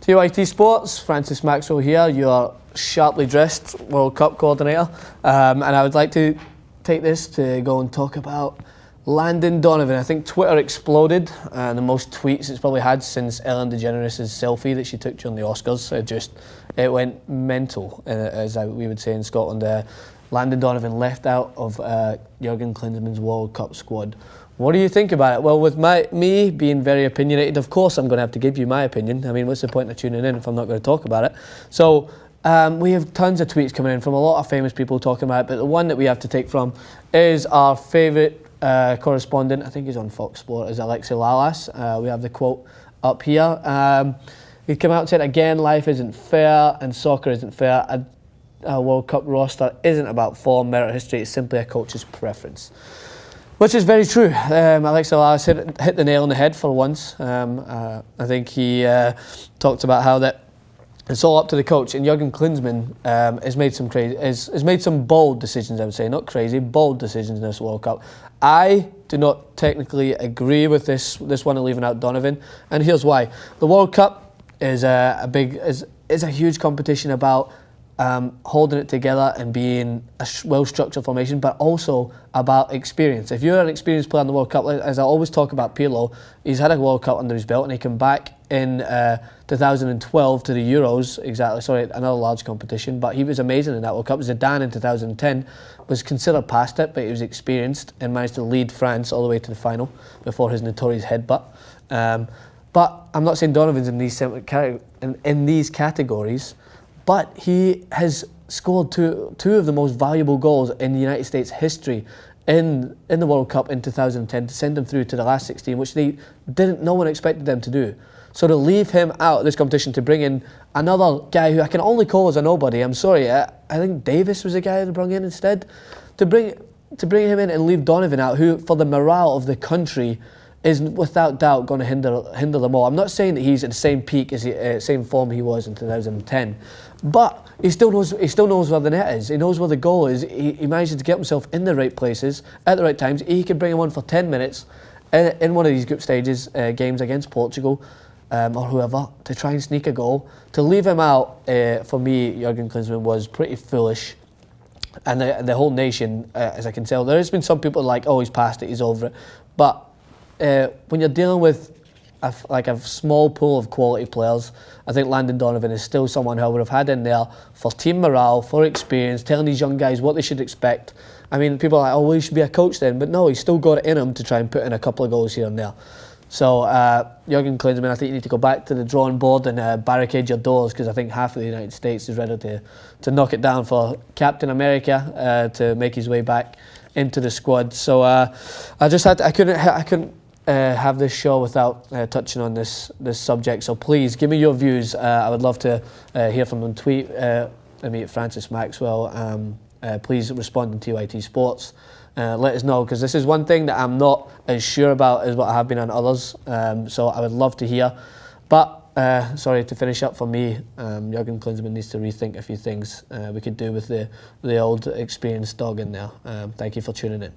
TYT Sports, Francis Maxwell here, your sharply dressed World Cup coordinator, and I would like to take this to go and talk about Landon Donovan. I think Twitter exploded, the most tweets it's probably had since Ellen DeGeneres' selfie that she took during the Oscars. It went mental, as we would say in Scotland. Landon Donovan left out of Jurgen Klinsmann's World Cup squad. What do you think about it? Well, with me being very opinionated, of course I'm going to have to give you my opinion. I mean, what's the point of tuning in if I'm not going to talk about it? So we have tons of tweets coming in from a lot of famous people talking about it, but the one that we have to take from is our favourite correspondent, I think he's on Fox Sport, is Alexi Lalas. We have the quote up here. He came out and said, again, life isn't fair and soccer isn't fair. A World Cup roster isn't about form, merit, history, it's simply a coach's preference. Which is very true. Alex Lalas hit the nail on the head for once. I think he talked about how that it's all up to the coach, and Jurgen Klinsmann has made some bold decisions. I would say, not crazy, bold decisions in this World Cup. I do not technically agree with this one of leaving out Donovan, and here's why. The World Cup is a huge competition about holding it together and being a well-structured formation, but also about experience. If you're an experienced player in the World Cup, as I always talk about Pirlo, he's had a World Cup under his belt and he came back in 2012 to the Euros, another large competition, but he was amazing in that World Cup. Zidane in 2010 was considered past it, but he was experienced and managed to lead France all the way to the final before his notorious headbutt. But I'm not saying Donovan's in these categories, but he has scored two of the most valuable goals in the United States history in the World Cup in 2010 to send them through to the last 16, which no one expected them to do. So to leave him out of this competition, to bring in another guy who I can only call as a nobody, I'm sorry, I think Davis was the guy they brought in instead, to bring him in and leave Donovan out, who for the morale of the country is without doubt going to hinder them all. I'm not saying that he's at the same peak as same form he was in 2010, but he still knows where the net is. He knows where the goal is. He manages to get himself in the right places at the right times. He can bring him on for 10 minutes in one of these group stages games against Portugal or whoever to try and sneak a goal. To leave him out, for me, Jurgen Klinsmann was pretty foolish. And the whole nation, as I can tell, there has been some people like, oh, he's past it, he's over it. But when you're dealing with a small pool of quality players, I think Landon Donovan is still someone who I would have had in there for team morale, for experience, telling these young guys what they should expect. I mean, people are like, oh, well, he should be a coach then. But no, he's still got it in him to try and put in a couple of goals here and there. So, Jurgen Klinsmann, I think you need to go back to the drawing board and barricade your doors, because I think half of the United States is ready to knock it down for Captain America to make his way back into the squad. So I couldn't have this show without touching on this subject. So please give me your views. I would love to hear from them. Tweet me at Francis Maxwell. Please respond on TYT Sports. Let us know, because this is one thing that I'm not as sure about as what I have been on others. So I would love to hear. But sorry, to finish up for me, Jurgen Klinsmann needs to rethink a few things we could do with the old experienced dog in there. Thank you for tuning in.